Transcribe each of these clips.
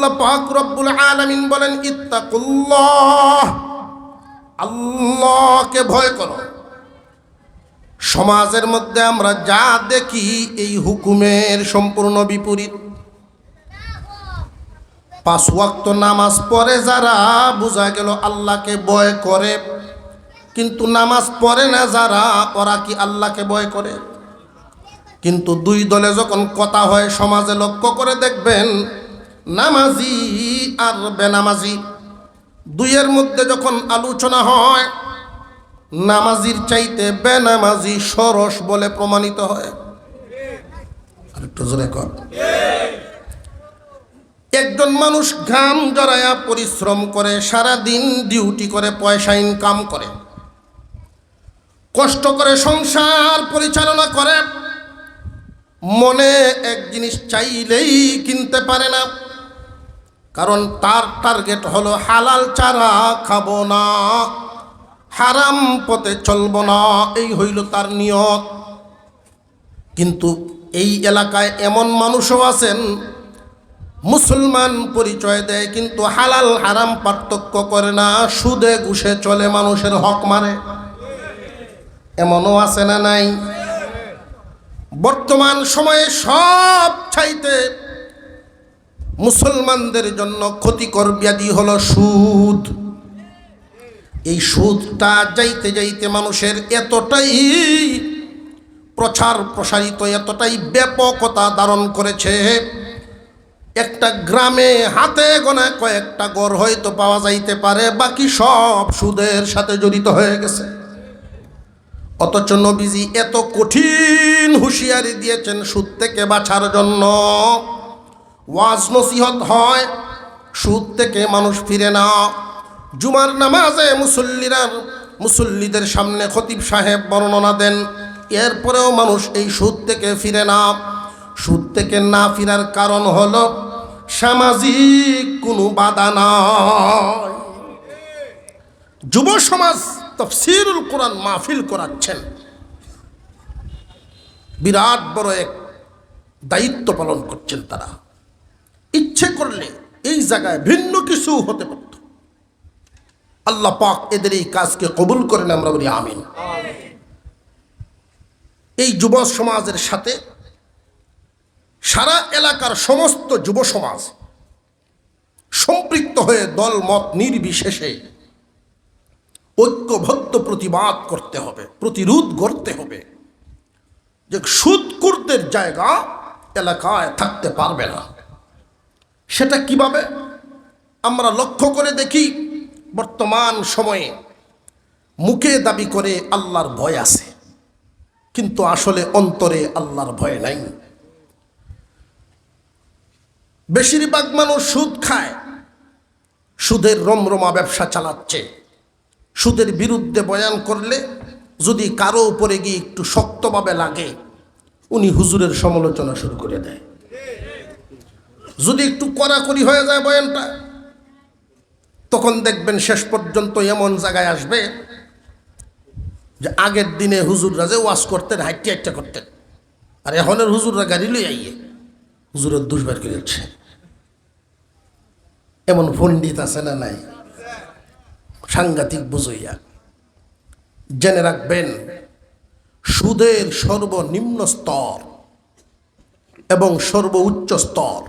আল্লাহ পাক রব্বুল আলামিন বলেন ইত্তাকুল্লাহ, আল্লাহকে ভয় করো। সমাজের মধ্যে আমরা যা দেখি এই হুকুমের সম্পূর্ণ বিপরীত। 5 ওয়াক্ত নামাজ পড়ে যারা, বোঝা গেল আল্লাহকে ভয় করে, কিন্তু নামাজ পড়ে না যারা, ওরা কি আল্লাহকে ভয় করে? কিন্তু দুই দলে যখন কথা হয় সমাজে লক্ষ্য করে দেখবেন, নামাজি আর বেনামাজি দুইয়ের মধ্যে যখন আলোচনা হয়, নামাজির চাইতে বেনামাজি সরস বলে প্রমাণিত হয়। আর একটু জোরে কর। একজন মানুষ ঘাম জড়ায়া পরিশ্রম করে, সারা দিন ডিউটি করে, পয়সা ইনকাম করে, কষ্ট করে সংসার পরিচালনা করে, মনে এক জিনিস চাইলেই কিনতে পারে না, কারণ তার টার্গেট হলো হালাল ছাড়া খাবো না, হারাম পথে চলবো না, এই হইল তার নিয়ত। কিন্তু এই এলাকায় এমন মানুষও আছেন, মুসলমান পরিচয় দেয় কিন্তু হালাল হারাম পার্থক্য করে না, সুদে ঘুষে চলে, মানুষের হক মারে। এমনও আছে না নাই? বর্তমান সময়ে সব চাইতে মুসলমানদের জন্য ক্ষতিকর ব্যাধি হলো সুদ। এই সুদটা যাইতে যাইতে মানুষের এতটাই প্রসারিত, এতটাই ব্যাপকতা ধারণ করেছে, একটা গ্রামে হাতে গোনা কয়েকটা ঘর হয়তো পাওয়া যাইতে পারে, বাকি সব সুদের সাথে জড়িত হয়ে গেছে। অথচ নবীজি এত কঠিন হুঁশিয়ারি দিয়েছেন সুদ থেকে বাঁচার জন্য। ওয়াজ নসিহত হয়, সুদ থেকে মানুষ ফিরে না। জুমার নামাজে মুসল্লিদের সামনে খতিব সাহেব বর্ণনা দেন, এরপরেও মানুষ এই সুদ থেকে ফিরে না। সুদ থেকে না ফিরার কারণ হলো সামাজিক কোনো বাধা নাই। যুব সমাজ তাফসীরুল কোরআন মাহফিল করাচ্ছেন, বিরাট বড় এক দায়িত্ব পালন করছেন তারা। ইচ্ছে করলে এই জায়গায় ভিন্ন কিছু হতে পারত। আল্লাহ পাক এদের এই কাজকে কবুল করেন, আমরা বলি আমিন। এই যুব সমাজের সাথে সারা এলাকার সমস্ত যুব সমাজ সম্পৃক্ত হয়ে দল মত নির্বিশেষে ঐক্যবদ্ধ প্রতিবাদ করতে হবে, প্রতিরোধ করতে হবে যে সুদখোরদের জায়গা এলাকায় থাকতে পারবে না। সেটা কিভাবে? আমরা লক্ষ্য করে দেখি, বর্তমান সময়ে মুখে দাবি করে আল্লাহর ভয় আছে, কিন্তু আসলে অন্তরে আল্লাহর ভয় নাই। বেশিরভাগ মানুষ সুদ খায়, সুদের রমরমা ব্যবসা চালাচ্ছে। সুদের বিরুদ্ধে বয়ান করলে যদি কারো উপরে গিয়ে একটু শক্তভাবে লাগে, উনি হুজুরের সমালোচনা শুরু করে দেয়। যদি একটু কড়াকড়ি হয়ে যায় বয়ানটা, তখন দেখবেন শেষ পর্যন্ত এমন জায়গায় আসবে যে আগের দিনে হুজুররা যে ওয়াজ করতেন, হাইটে হাইটে করতেন, আর এখনের হুজুররা গাড়ি লই আইয়ে হুজুরের দুষবার করেছে। এমন পণ্ডিত আছে না নাই? সাংঘাতিক বুঝইয়া। জেনে রাখবেন, সুদের সর্বনিম্ন স্তর এবং সর্বোচ্চ স্তর,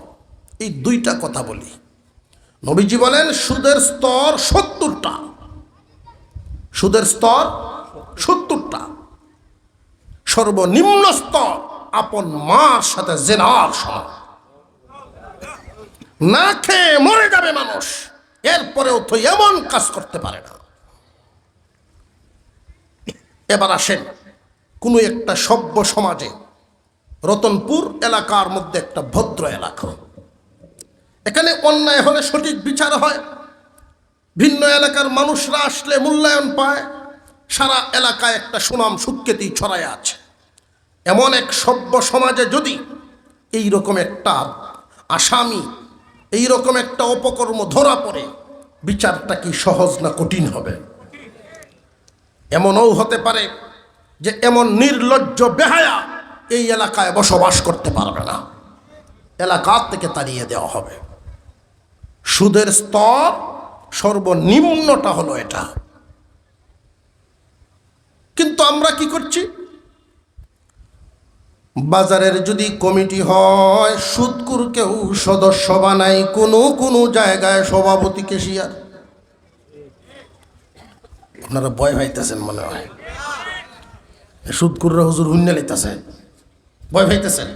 এই দুইটা কথা বলি। নবীজি বলেন সুদের স্তর 70টা, সুদের স্তর 70টা। সর্বনিম্ন স্তর আপন মার সাথে জেনার সমান। না খেয়ে মরে যাবে মানুষ, এরপরেও তো এমন কাজ করতে পারে না। এবার আসেন কোনো একটা সভ্য সমাজে, রতনপুর এলাকার মধ্যে একটা ভদ্র এলাকা, এখানে অন্যায় হলে সঠিক বিচার হয়, ভিন্ন এলাকার মানুষরা আসলে মূল্যায়ন পায়, সারা এলাকায় একটা সুনাম সুখ্যাতি ছড়ায় আছে। এমন এক সভ্য সমাজে যদি এইরকম একটা আসামি, এইরকম একটা অপকর্ম ধরা পড়ে, বিচারটা কি সহজ না কঠিন হবে? এমনও হতে পারে যে এমন নির্লজ্জ বেহায়া এই এলাকায় বসবাস করতে পারবে না, এলাকা থেকে তাড়িয়ে দেওয়া হবে। সুদের স্তর সর্বনিম্নটা হলো এটা। কিন্তু আমরা কি করছি, বাজারের যদি কমিটি হয় সুদকুরকেও সদস্য বানাই, কোনো জায়গায় সভাপতি কেশিয়ার। আপনারা ভয় পাইতেছেন মনে হয়, সুদকুররা হুজুর হুন্যা লইতেছে, ভয় পাইতেছেন।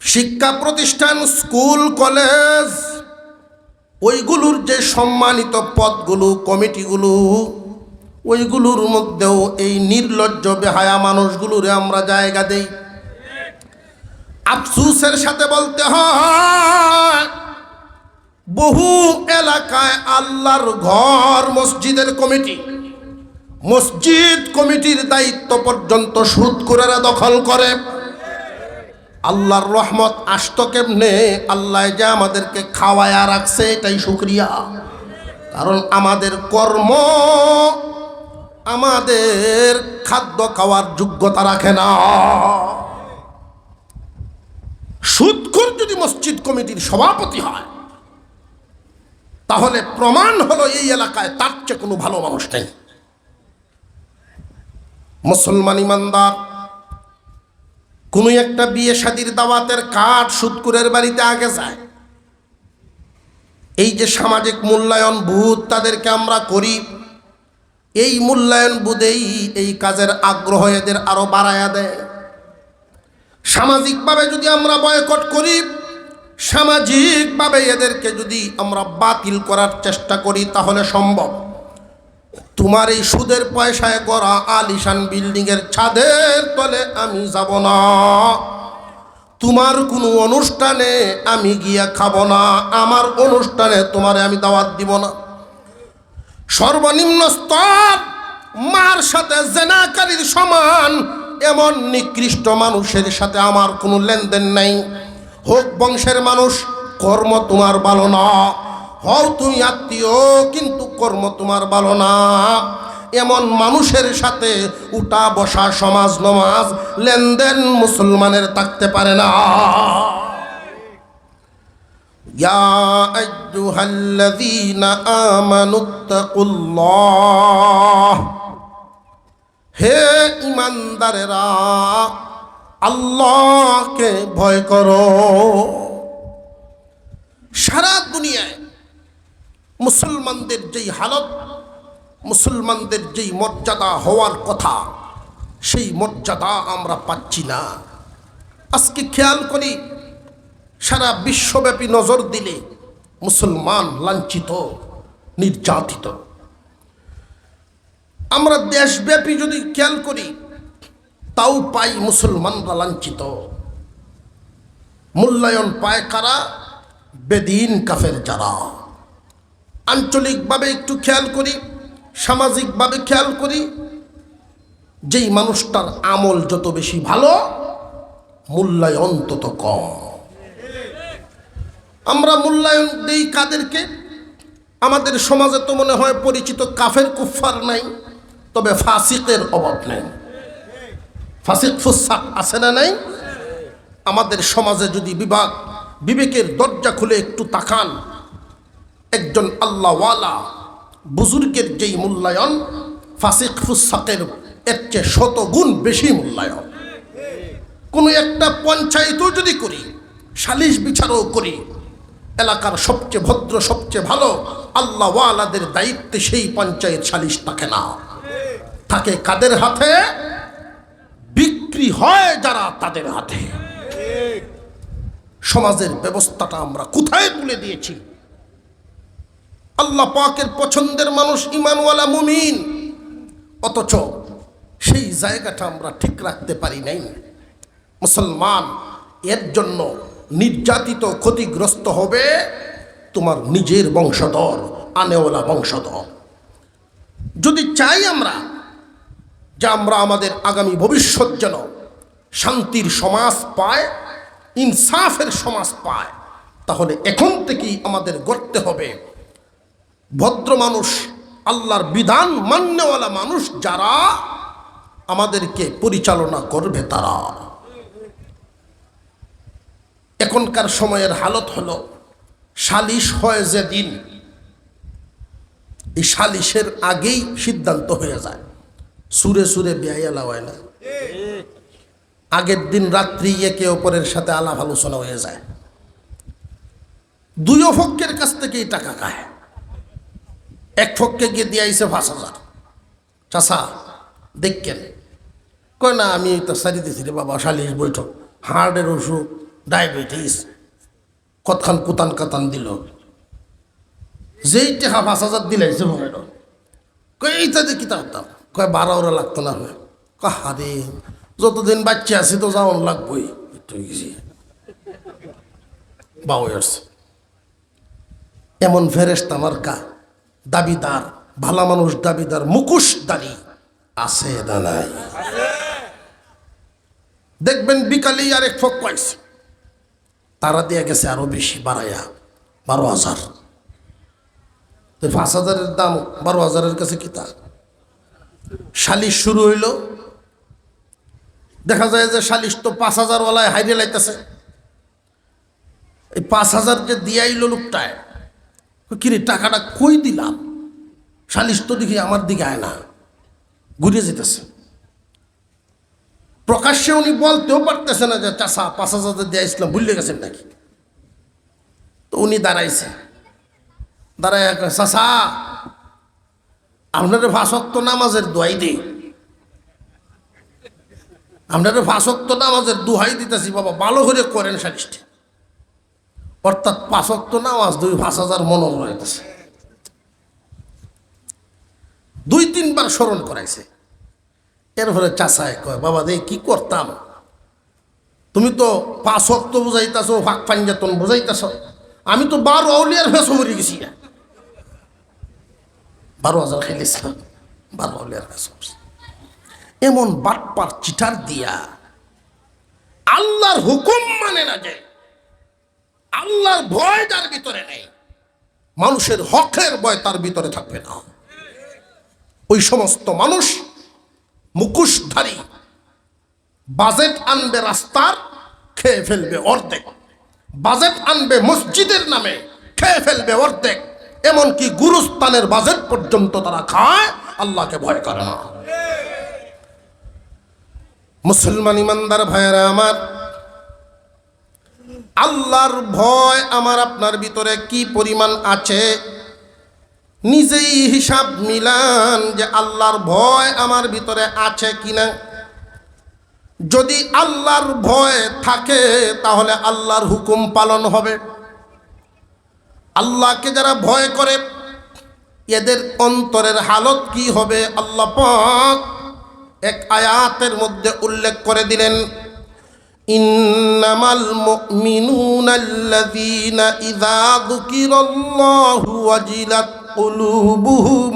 শিক্ষা প্রতিষ্ঠান, স্কুল, কলেজ, ওইগুলোর যে সম্মানিত পদগুলো, কমিটিগুলো, ওইগুলোর মধ্যেও এই নির্লজ্জ বেহায়া মানুষগুলোরে আমরা জায়গা দেই। আফসোসের সাথে বলতে হয়, বহু এলাকায় আল্লাহর ঘর, মসজিদের কমিটি, মসজিদ কমিটির দায়িত্ব পর্যন্ত সুদখোরেরা দখল করে। আল্লাহর রহমত আসতো কেমনে? আল্লাহ যে আমাদেরকে খাওয়ায়া রাখছে, এটাই শুকরিয়া। কারণ আমাদের কর্ম আমাদের খাদ্য খাওয়ার যোগ্যতা রাখে না। সুদখোর যদি মসজিদ কমিটির সভাপতি হয়, তাহলে প্রমাণ হলো এই এলাকায় তার চেয়ে কোনো ভালো মানুষ নেই। মুসলমান ইমানদার কোনো একটা বিয়ে শাদীর দাওয়াতের কার্ড সুদখোরের বাড়িতে আগে যায়। এই যে সামাজিক মূল্যায়ন বোধ তাদেরকে আমরা করি, এই মূল্যায়ন বোধেই এই কাজের আগ্রহ এদের আরো বাড়ায়া দেয়। সামাজিকভাবে যদি আমরা বয়কট করি, সামাজিকভাবে এদেরকে যদি আমরা বাতিল করার চেষ্টা করি, তাহলে সম্ভব। তোমার এই সুদের পয়সায় গড়া আলিশান বিল্ডিংয়ের ছাদের তলে আমি যাব না, তোমার কোনো অনুষ্ঠানে আমি গিয়া খাবো না, আমার অনুষ্ঠানে তোমারে আমি দাওয়াত দিব না। সর্বনিম্ন স্তর মার সাথে জেনাকারীর সমান এমন নিকৃষ্ট মানুষের সাথে আমার কোনো লেনদেন নাই। হোক বংশের মানুষ, কর্ম তোমার ভালো না। হও তুমি আত্মীয়, কিন্তু কর্ম তোমার ভালো না। এমন মানুষের সাথে উঠা বসা, সমাজ নমাজ, লেনদেন মুসলমানের থাকতে পারে না। ইয়া আইয়ুহাল্লাযীনা আমানুত্তাকুল্লাহ, হে ঈমানদারেরা আল্লাহকে ভয় করো। সারা দুনিয়ায় মুসলমানদের যেই হালত, মুসলমানদের যেই মর্যাদা হওয়ার কথা, সেই মর্যাদা আমরা পাচ্ছি না। আজকে খেয়াল করি, সারা বিশ্বব্যাপী নজর দিলে মুসলমান লাঞ্ছিত, নির্যাতিত। আমরা দেশব্যাপী যদি খেয়াল করি, তাও পাই মুসলমানরা লাঞ্ছিত। মূল্যায়ন পায় কারা? বেদিন কাফের যারা। আঞ্চলিকভাবে একটু খেয়াল করি, সামাজিকভাবে খেয়াল করি, যেই মানুষটার আমল যত বেশি ভালো, মূল্যায়ন তত কম। আমরা মূল্যায়ন দেই কাদেরকে? আমাদের সমাজে তো মনে হয় পরিচিত কাফের কুফার নাই, তবে ফাসিকের অভাব নেই। ফাসিক ফুসাক আছে না নাই? আমাদের সমাজে যদি বিবেকের দরজা খুলে একটু তাকান, একজন আল্লাহওয়ালা বুজুর্গের যেই মূল্যায়ন, ফাসিক ফুসাকের এর চেয়ে 100 গুণ বেশি মূল্যায়ন। কোনো একটা পঞ্চায়েতও যদি করি, সালিশ বিচারও করি, এলাকার সবচেয়ে ভদ্র, সবচেয়ে ভালো আল্লাহওয়ালাদের দায়িত্বে সেই পঞ্চায়েত সালিশ থাকে না। থাকে কাদের হাতে? বিক্রি হয় যারা, তাদের হাতে। সমাজের ব্যবস্থাটা আমরা কোথায় তুলে দিয়েছি? আল্লাহ পাকের পছন্দের মানুষ ঈমানওয়ালা মুমিন, অথচ সেই জায়গাটা আমরা ঠিক রাখতে পারি নাই। মুসলমান, এর জন্য নির্যাতিত, ক্ষতিগ্রস্ত হবে তোমার নিজের বংশধর, আনেওয়ালা বংশধর। যদি চাই আমরা যে আমরা আমাদের আগামী ভবিষ্যৎ যেন শান্তির সমাজ পায়, ইনসাফের সমাজ পায়, তাহলে এখন থেকেই আমাদের গড়তে হবে ভদ্র মানুষ, আল্লাহর বিধান মান্যওয়ালা মানুষ যারা আমাদেরকে পরিচালনা করবে তারা। এখনকার সময়ের হালত হলো সালিশ হয় যেদিন, এই সালিশের আগেই সিদ্ধান্ত হয়ে যায়। সুরে সুরে বেয়াইলা হয় না, আগের দিন রাত্রি একে অপরের সাথে আলাপ আলোচনা হয়ে যায়। দুই পক্ষের কাছ থেকেই টাকা খায়। এক পক্ষে গিয়ে দিয়ে আইসে 5,000, চাষা দেখেন, কয় না আমি তো সারি দিয়েছি রে বাবা, সালিশ বৈঠক, হার্টের অসুখ, ডায়াবেটিস, কতখান কুতান কাতান দিল, যেই টাকা 5,000 দিলাইছে মনে কয় এইটা দিয়ে কিতা করতাম, কয় 12 লাগতো না। কাহারে যতদিন বাচ্চা আছি তো যাওয়ান লাগবই, একটু গেছি বাউ আসছে। এমন ফেরেশতা মার্কা দাবিদার, ভালা মানুষ দাবিদার, মুখোশধারী আছে না নাই? দেখবেন বিকালে আরেক ফক পাইছে, তারা দিয়ে গেছে আরো বেশি বাড়াইয়া 12,000। 5,000-এর দাম 12,000-এর কাছে কিতা। সালিশ শুরু হইল, দেখা যায় যে সালিশ তো 5,000 ওয়ালায় হাইরে লাইতেছে। এই 5,000 যে দিয়াইল লোকটায়, কিরে টাকাটা কই দিলাম, সালিশ তো দেখি আমার দিকে আয় না, ঘুরে যেতেছে। প্রকাশ্যে উনি বলতেও পারতেছে না যে চাষা 5,000 দিয়ে ইসলাম ভুলে গেছেন নাকি। তো উনি দাঁড়াইছে, দাঁড়ায় চাষা আপনার 5 ওয়াক্ত নামাজের দোয়াই দিই, আপনার 5 ওয়াক্ত নামাজের দোহাই দিতেছি বাবা, ভালো করে করেন সালিশটি। অর্থাৎ 5 ওয়াক্ত নামাজ 5,000 মনে রয়েছে। 2-3 বার স্মরণ করাইছে। এরপরে চাষায় কয়, বাবা দে কি করতাম, তুমি তো 5 ওয়াক্ত বুঝাইতেছ, ফাঁক পাঞ্জাতন বুঝাইতেছ, আমি তো 12 আউলিয়ার ফেসো মরে গেছি। 12,000 খেলেছিলাম, 12 আউলিয়ার ফেসো। এমন বাটপার চিটার দিয়া আল্লাহর হুকুম মানে না, যে আল্লাহর ভয় তার ভিতরে নেই, মানুষের হকের ভয় তার ভিতরে থাকবে না। ওই সমস্ত মানুষ মুখোশধারী, বাজেট আনবে রাস্তার, খেয়ে ফেলবে অর্ধেক, বাজেট আনবে মসজিদের নামে, খেয়ে ফেলবে অর্ধেক, এমনকি গুরুস্থানের বাজেট পর্যন্ত তারা খায়, আল্লাহকে ভয় করে না। মুসলমান ইমানদার ভাইয়েরা আমার, আল্লাহর ভয় আমার আপনার ভিতরে কি পরিমাণ আছে, নিজেই হিসাব মিলান যে আল্লাহর ভয় আমার ভিতরে আছে কিনা। যদি আল্লাহর ভয় থাকে তাহলে আল্লাহর হুকুম পালন হবে। আল্লাহকে যারা ভয় করে এদের অন্তরের হালত কি হবে আল্লাহ পাক এক আয়াতের মধ্যে উল্লেখ করে দিলেন, ইন্নামাল মুমিনুনাল্লাযীনা ইযা যুকিরাল্লাহু ওয়াজিলাত কুলুবুহুম।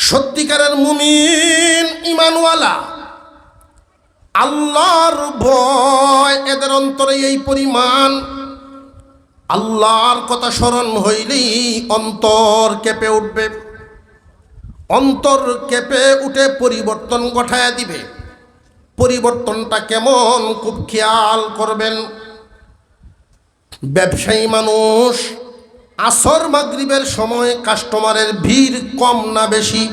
সত্যিকারের মুমিন ঈমানওয়ালা, আল্লাহর ভয় এদের অন্তরে এই পরিমাণ, আল্লাহর কথা স্মরণ হইলেই অন্তর কেঁপে উঠবে, অন্তর কেঁপে উঠে পরিবর্তন ঘটায়া দিবে। পরিবর্তনটা কেমন খুব খেয়াল করবেন। ব্যবসায়ী মানুষ, আসর মাগরিবের সময় কাস্টমারের ভিড় কম না বেশি,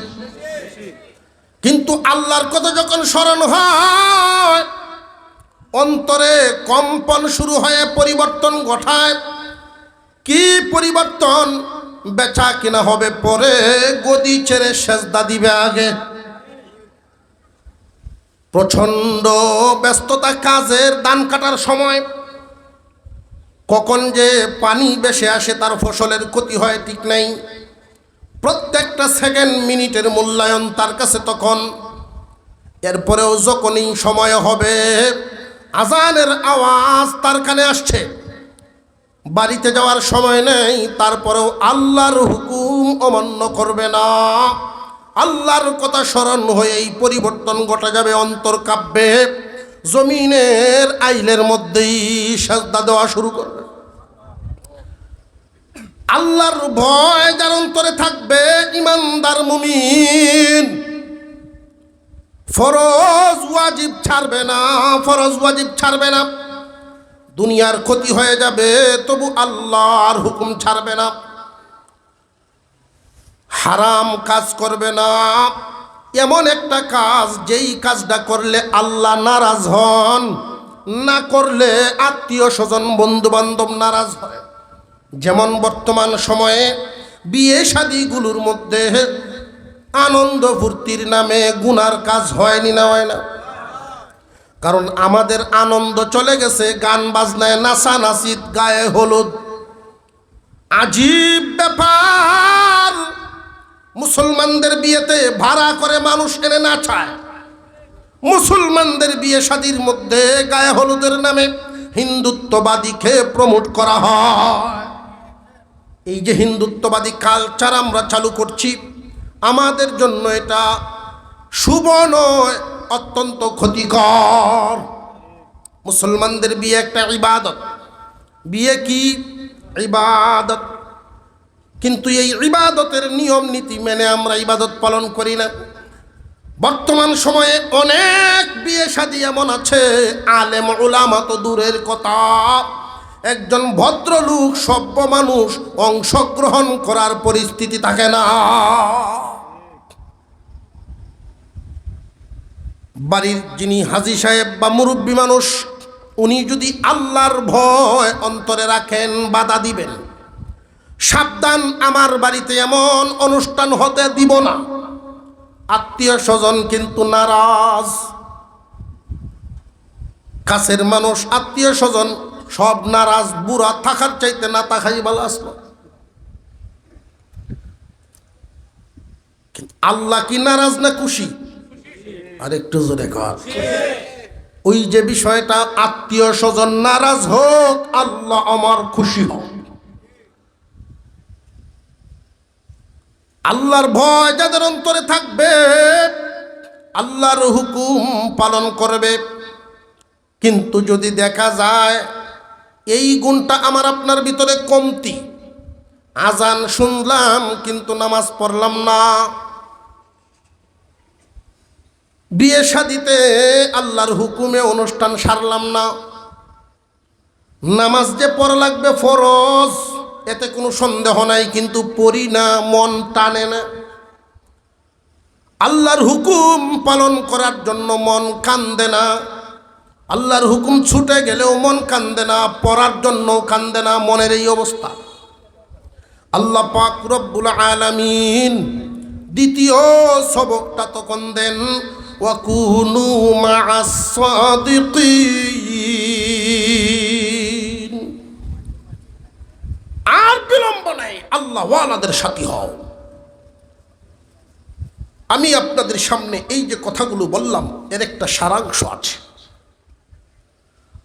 কিন্তু আল্লাহর কথা যখন স্মরণ হয় অন্তরে কম্পন শুরু হয়ে পরিবর্তন ঘটায়। কি পরিবর্তন? বেচা কিনা হবে পরে, গদি ছেড়ে সেজদা দিবে আগে। প্রচন্ড ব্যস্ততা, কাজের ধান কাটার সময় কখন যে পানি বেশি আসে তার ফসলের ক্ষতি হয় ঠিক নাই। প্রত্যেকটা সেকেন্ড মিনিটের মূল্যায়ন তার কাছে তখন। এরপরেও যখনই সময় হবে আজানের আওয়াজ তার কানে আসছে, বাড়িতে যাওয়ার সময় নেই, তারপরেও আল্লাহর হুকুম অমান্য করবে না। আল্লাহর কথা স্মরণ হয়ে এই পরিবর্তন ঘটা যাবে, অন্তর কাঁপবে, জমিনের আইলের মধ্যেই সাজদা দেওয়া শুরু করবে। আল্লাহর ভয় যার অন্তরে থাকবে, ঈমানদার মুমিন, ফরজ ওয়াজিব ছাড়বে না, ফরজ ওয়াজিব ছাড়বে না। দুনিয়ার ক্ষতি হয়ে যাবে, তবু আল্লাহর হুকুম ছাড়বে না, হারাম কাজ করবে না। এমন একটা কাজ যেই কাজটা করলে আল্লাহ নারাজ হন, না করলে আত্মীয় স্বজন বন্ধু বান্ধব নারাজ হয়। যেমন বর্তমান সময়ে বিয়ে শাদীগুলোর মধ্যে আনন্দ ফুর্তির নামে গুনার কাজ হয়নি না হয় না? কারণ আমাদের আনন্দ চলে গেছে গান বাজনায়, নাচানাচিত, গায়ে হলুদ। আজীব ব্যাপার, মুসলমানদের বিয়েতে ভাড়া করে মানুষ এনে নাচায়, মুসলমানদের বিয়ে শাদীর মধ্যে গায়ে হলুদের নামে হিন্দুত্ববাদীকে প্রমোট করা হয়। এই যে হিন্দুত্ববাদী কালচার আমরা চালু করছি, আমাদের জন্য এটা শুভ নয়, অত্যন্ত ক্ষতিকর। মুসলমানদের বিয়ে একটা ইবাদত, বিয়ে কি ইবাদত, কিন্তু এই ইবাদতের নিয়ম নীতি মেনে আমরা ইবাদত পালন করি না। বর্তমান সময়ে অনেক বিয়ে শাদী এমন আছে, আলেম উলামা তো দূরের কথা, একজন ভদ্রলোক সভ্য মানুষ অংশগ্রহণ করার পরিস্থিতি থাকে না। বাড়ির যিনি হাজী সাহেব বা মুরব্বী মানুষ, উনি যদি আল্লাহর ভয় অন্তরে রাখেন, বাধা দিবেন, সাবধান, আমার বাড়িতে এমন অনুষ্ঠান হতে দিব না। আত্মীয় স্বজন কিন্তু নারাজ, কাছের মানুষ আত্মীয় স্বজন সব নারাজ। বুড়া থাকার চাইতে না থাকাই ভালো আসলো। আল্লাহ কি নারাজ না খুশি? আর একটু জোরে কর। ওই যে বিষয়টা, আত্মীয় স্বজন নারাজ হোক, আল্লাহ আমার খুশি হোক। আল্লাহর ভয় যাদের অন্তরে থাকবে, আল্লাহর হুকুম পালন করবে। কিন্তু যদি দেখা যায় এই গুণটা আমার আপনার ভিতরে কমতি, আজান শুনলাম কিন্তু নামাজ পড়লাম না, বিয়ে শাদীতে আল্লাহর হুকুমে অনুষ্ঠান সারলাম না, নামাজ যে পড়া লাগবে ফরজ, এতে কোনো সন্দেহ নাই, কিন্তু পড়ি না, মন টানে না। আল্লাহর হুকুম পালন করার জন্য মন কান্দে না, আল্লাহর হুকুম ছুটে গেলেও মন কান্দে না, পড়ার জন্য কান্দে না। মনের এই অবস্থা। আল্লাহ পাক রব্বুল আলামিন দ্বিতীয় সবকটা তখন দেন, ওয়াকুনু মা'আস সাদিকিন, আর বিলম্ব নাই, আল্লাহ ওয়ালাদের সাথী হও। আমি আপনাদের সামনে এই যে কথাগুলো বললাম, এর একটা সারাংশ আছে।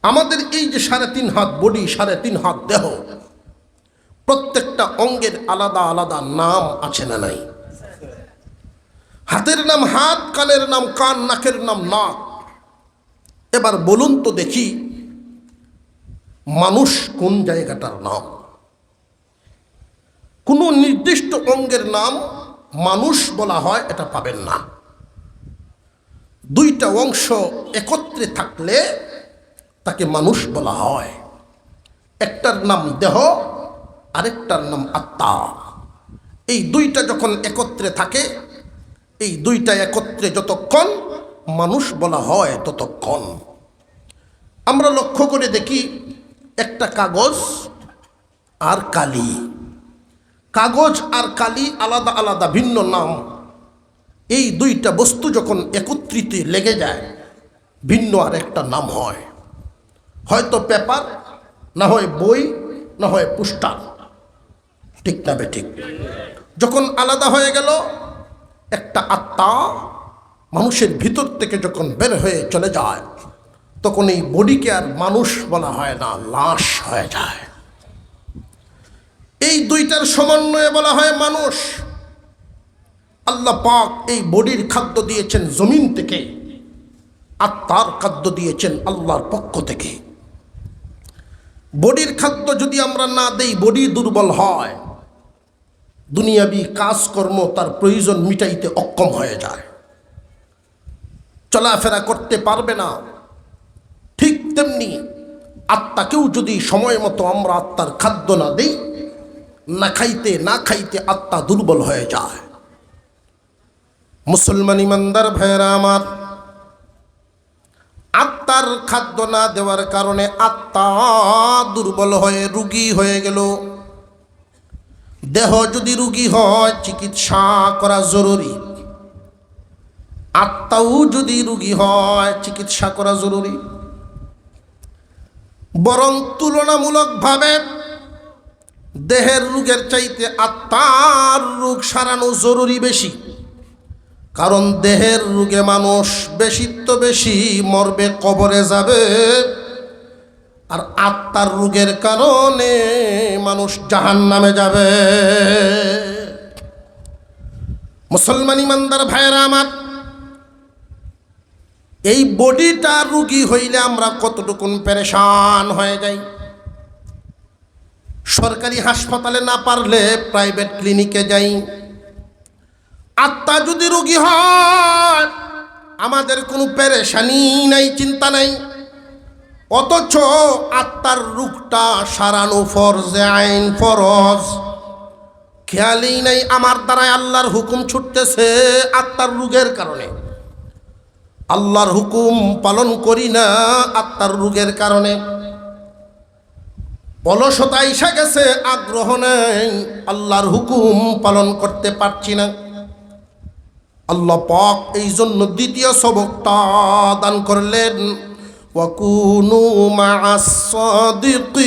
আমাদের এই যে 3.5 হাত বডি, 3.5 হাত দেহ, প্রত্যেকটা অঙ্গের আলাদা আলাদা নাম আছে না নাই? হাতের নাম হাত, কানের নাম কান, নাকের নাম নাক। এবার বলুন তো দেখি, মানুষ কোন জায়গাটার নাম? কোন নির্দিষ্ট অঙ্গের নাম মানুষ বলা হয় এটা পাবেন না। দুইটা অংশ একত্রে থাকলে তাকে মানুষ বলা হয়। একটার নাম দেহ, আরেকটার নাম আত্মা। এই দুইটা যখন একত্রে থাকে, এই দুইটা একত্রে যতক্ষণ মানুষ বলা হয় ততক্ষণ। আমরা লক্ষ্য করে দেখি, একটা কাগজ আর কালি, কাগজ আর কালি আলাদা আলাদা ভিন্ন নাম। এই দুইটা বস্তু যখন একত্রিত লেগে যায়, ভিন্ন আর একটা নাম হয়, হয়তো পেপার, না হয় বই, না হয় পোস্টার। ঠিক না বেঠিক? যখন আলাদা হয়ে গেল, একটা আত্মা মানুষের ভিতর থেকে যখন বের হয়ে চলে যায়, তখন এই বডিকে আর মানুষ বলা হয় না, লাশ হয়ে যায়। এই দুইটার সমন্বয়ে বলা হয় মানুষ। আল্লাহ পাক এই বডির খাদ্য দিয়েছেন জমিন থেকে, আত্মার খাদ্য দিয়েছেন আল্লাহর পক্ষ থেকে। বডির খাদ্য যদি আমরা না দেই, বডি দুর্বল হয়, দুনিয়াবি কাজকর্ম তার প্রয়োজন মিটাইতে অক্ষম হয়ে যায়, চলাফেরা করতে পারবে না। ঠিক তেমনি আত্মাকেও যদি সময় মতো আমরা আত্মার খাদ্য না দেই, না খাইতে না খাইতে আত্মা দুর্বল হয়ে যায়। মুসলমান ইমানদার ভাইয়েরা আমার, আত্মার খাদ্য না দেওয়ার কারণে আত্মা দুর্বল হয়ে রোগী হয়ে গেল। দেহ যদি রোগী হয় চিকিৎসা করা জরুরি, আত্মাও যদি রোগী হয় চিকিৎসা করা জরুরি। বরং তুলনামূলকভাবে দেহের রোগের চাইতে আত্মার রোগ সারানো জরুরি বেশি। কারণ দেহের রোগে মানুষ বেশি তো বেশি মরবে, কবরে যাবে, আর আত্মার রোগের কারণে মানুষ জাহান্নামে যাবে। মুসলমান ইমানদার ভাইয়েরা আমার, এই বডিটা রোগী হইলে আমরা কতটুকুন পেরেশান হয়ে যাই। সরকারি হাসপাতালে না পারলে প্রাইভেট ক্লিনিকে যাই। আত্মা যদি রোগী হয় আমাদের কোনো পেরেশানি নাই, চিন্তা নাই। অথচ আত্মার রোগটা সারানো ফরজে আইন, ফরজ। খেয়ালই নাই আমার দ্বারাই আল্লাহর হুকুম ছুটতেছে আত্মার রোগের কারণে। আল্লাহর হুকুম পালন করি না আত্মার রোগের কারণে। অলসতা এসে গেছে, আগ্রহ নেই, আল্লাহর হুকুম পালন করতে পারছি না। আল্লাহ পাক এই জন্য দ্বিতীয় সবকটা দান করলেন, ওয়াকুনু মা'আস সাদিকিন,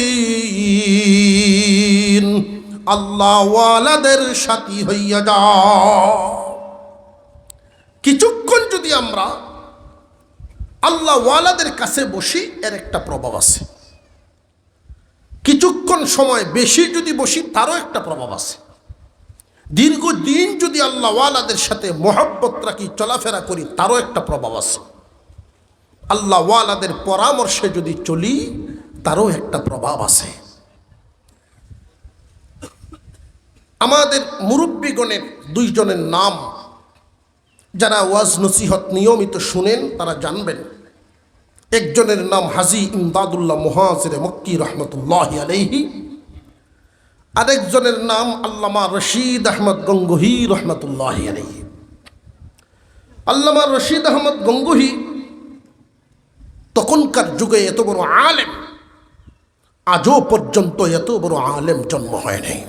আল্লাহ ওয়ালাদের সাথী হইয়া যাও। কিছুক্ষণ যদি আমরা আল্লাহ ওয়ালাদের কাছে বসি, এর একটা প্রভাব আছে। কিছুক্ষণ সময় বেশি যদি বসি, তারও একটা প্রভাব আছে। দীর্ঘদিন যদি আল্লাহ ওয়ালাদের সাথে মহব্বত রাখি, চলাফেরা করি, তারও একটা প্রভাব আছে। আল্লাহ ওয়ালাদের পরামর্শে যদি চলি, তারও একটা প্রভাব আছে। আমাদের মুরব্বীগণের দুইজনের নাম যারা ওয়াজ নসিহত নিয়মিত শুনেন তারা জানবেন। একজনের নাম হাজী ইমদাদুল্লাহ মুহাজির মক্কি রহমতুল্লাহি আলাইহি, আরেকজনের নাম আল্লামা রশিদ আহমদ গঙ্গুহি রহমতুল্লাহি আলাইহি। আল্লামা রশিদ আহমদ গঙ্গুহি তখনকার যুগে এত বড় আলেম, আজও পর্যন্ত এত বড় আলেম জন্ম হয় নাই।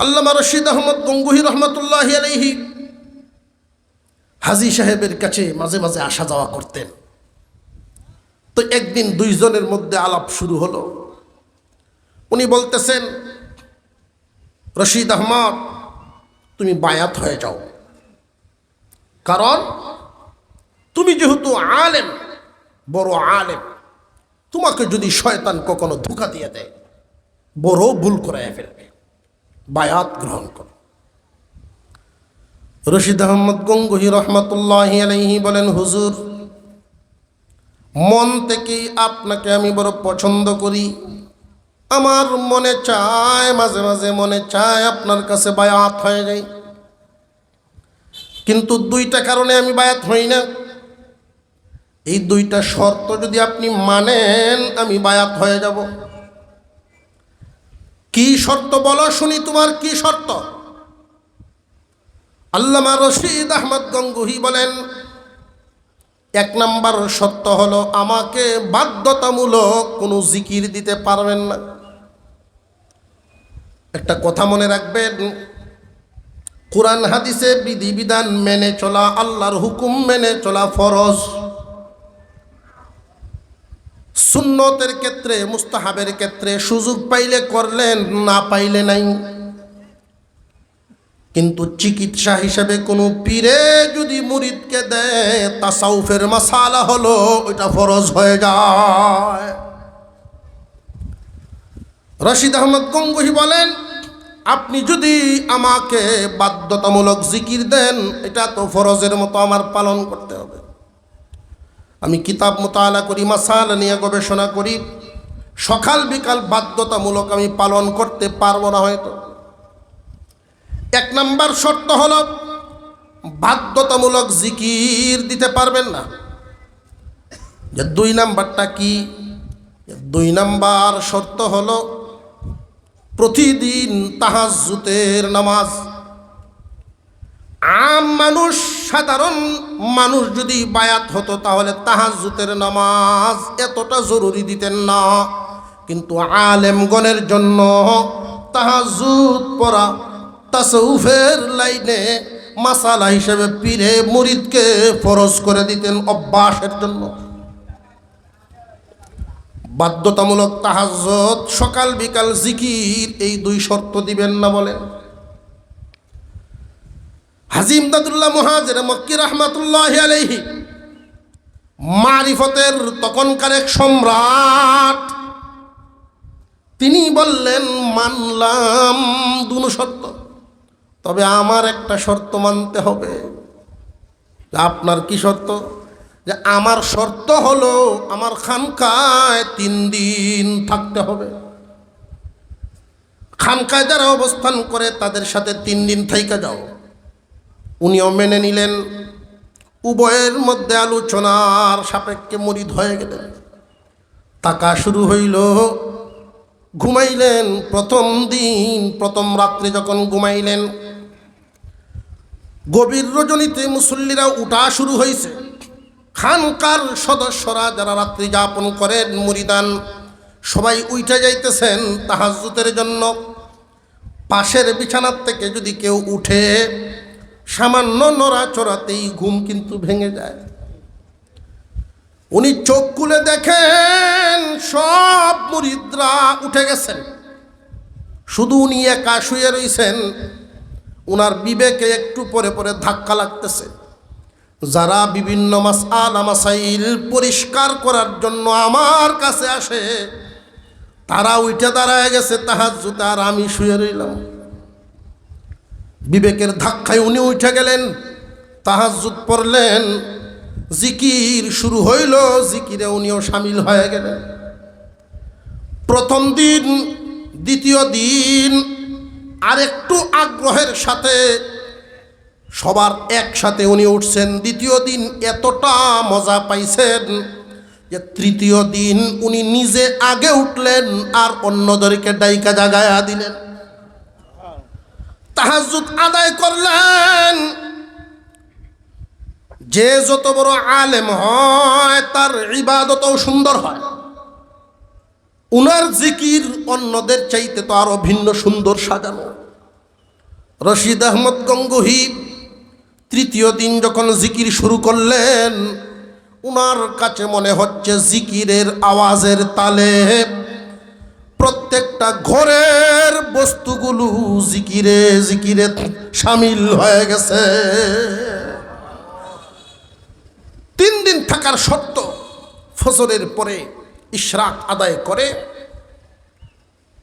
আল্লামা রশিদ আহমদ গঙ্গুহি রহমতুল্লাহি আলাইহি হাজী সাহেবের কাছে মাঝে মাঝে আসা যাওয়া করতেন। তো একদিন দুইজনের মধ্যে আলাপ শুরু হলো। উনি বলতেছেন, রশিদ আহমদ, তুমি বায়াত হয়ে যাও, কারণ তুমি যেহেতু আলেম, বড় আলেম, তোমাকে যদি শয়তান কখনো ধোঁকা দিয়ে দেয়, বড় ভুল করে ফেলবে, বায়াত গ্রহণ করো। রশিদ আহমদ গঙ্গুহি রহমতুল্লাহি আলাইহি বলেন, হুজুর, মন থেকে আপনাকে আমি বড় পছন্দ করি। আমার মনে চায়, মাঝে মাঝে মনে চায় আপনার কাছে বায়াত হয়ে যাই, কিন্তু দুইটা কারণে আমি বায়াত হই না। এই দুইটা শর্ত যদি আপনি মানেন, আমি বায়াত হয়ে যাব। কি শর্ত বলো শুনি, তোমার কি শর্ত? আল্লামা রশিদ আহমদ গঙ্গুহি বলেন, এক নাম্বার শর্ত হলো আমাকে বাধ্যতামূলক কোনো জিকির দিতে পারবেন না। একটা কথা মনে রাখবেন, কোরআন হাদিসে বিধিবিধান মেনে চলা, আল্লাহর হুকুম মেনে চলা ফরজ। সুন্নতের ক্ষেত্রে, মুস্তাহাবের ক্ষেত্রে সুযোগ পাইলে করলেন, না পাইলে নাই। কিন্তু চিকিৎসা হিসেবে কোনো পীরে যদি মুরিদকে দেয়, তাসাউফের মাসালা হলো ওইটা ফরজ হয়ে যায়। রশিদ আহমদ গঙ্গুহি বলেন, আপনি যদি আমাকে বাধ্যতামূলক জিকির দেন, এটা তো ফরজের মতো আমার পালন করতে হবে। আমি কিতাব মুতালা করি, মাসালা নিয়ে গবেষণা করি, সকাল বিকাল বাধ্যতামূলক আমি পালন করতে পারবো না হয়তো। এক নাম্বার শর্ত হলো বাধ্যতামূলক জিকির দিতে পারবেন না। যে 2 নাম্বারটা কি? 2 নাম্বার শর্ত হলো প্রতিদিন তাহাজ্জুদের নামাজ। আম মানুষ, সাধারণ মানুষ যদি বায়াত হতো তাহলে তাহাজ্জুদের নামাজ এতটা জরুরি দিতেন না, কিন্তু আলেমগণের জন্য তাহাজ্জুদ পড়া তাসাউফের লাইনে মাসালা হিসেবে পীরে মুরিদকে ফরজ করে দিতেন অভ্যাসের জন্য। বাধ্যতামূলক তাহাজ্জুদ, সকাল বিকাল জিকির, এই 2 শর্ত দিবেন না বলেন। হাজী ইমদাদুল্লাহ মুহাজির মক্কি রহমাতুল্লাহি আলাইহি মারিফতের তখনকার এক সম্রাট, তিনি বললেন মানলাম 2 শর্ত, তবে আমার একটা শর্ত মানতে হবে। আপনার কি শর্ত? যে আমার শর্ত হলো আমার খানকায় 3 দিন থাকতে হবে। খানকায় যারা অবস্থান করে তাদের সাথে 3 দিন থাইকা যাও। উনিও মেনে নিলেন। উভয়ের মধ্যে আলোচনার সাপেক্ষে মুরিদ হয়ে গেলেন। থাকা শুরু হইল, ঘুমাইলেন। প্রথম দিন প্রথম রাত্রে যখন ঘুমাইলেন, গভীর রজনীতে মুসল্লিরা উঠা শুরু হয়েছে। খানকার সদস্যরা যারা রাত্রি যাপন করেন, মুরিদান, সবাই উঠে যাইতেছেন তাহাজ্জুদের জন্য। পাশের বিছানার থেকে যদি কেউ উঠে, সামান্য নড়াচড়াতেই ঘুম কিন্তু ভেঙে যায়। উনি চোখ খুলে দেখেন সব মুরিদরা উঠে গেছেন, শুধু উনি একা শুয়ে রইছেন। উনার বিবেকে একটু পরে পরে ধাক্কা লাগতেছে। যারা বিভিন্ন মাসআলা মাসাইল পরিষ্কার করার জন্য আমার কাছে আসে, তারা উঠে দাঁড়ায় গেছে তাহাজ্জুদে, আর আমি শুয়ে রইলাম। বিবেকের ধাক্কায় উনি উঠে গেলেন, তাহাজ্জুদ পড়লেন, জিকির শুরু হইল, জিকিরে উনিও শামিল হয়ে গেলেন। প্রথম দিন, দ্বিতীয় দিন আরেকটু আগ্রহের সাথে সবার একসাথে উনি উঠছেন। দ্বিতীয় দিন এতটা মজা পাইছেন যে তৃতীয় দিন উনি নিজে আগে উঠলেন আর অন্যদেরকে ডাইকা জাগায়া দিলেন। তাহাজ্জুদ আদায় করলেন। যে যত বড় আলেম হয় তার ইবাদতও সুন্দর হয়। উনার জিকির অন্যদের চাইতে তো আরো ভিন্ন সুন্দর সাজানো। রশিদ আহমদ গঙ্গোহী তৃতীয় দিন যখন জিকির শুরু করলেন, উনার কাছে মনে হচ্ছে জিকিরের আওয়াজের তালে প্রত্যেকটা ঘরের বস্তুগুলো জিকিরে জিকিরে শামিল হয়ে গেছে। 3 দিন থাকার শর্ত, ফজরের পরে ইশরাক আদায় করে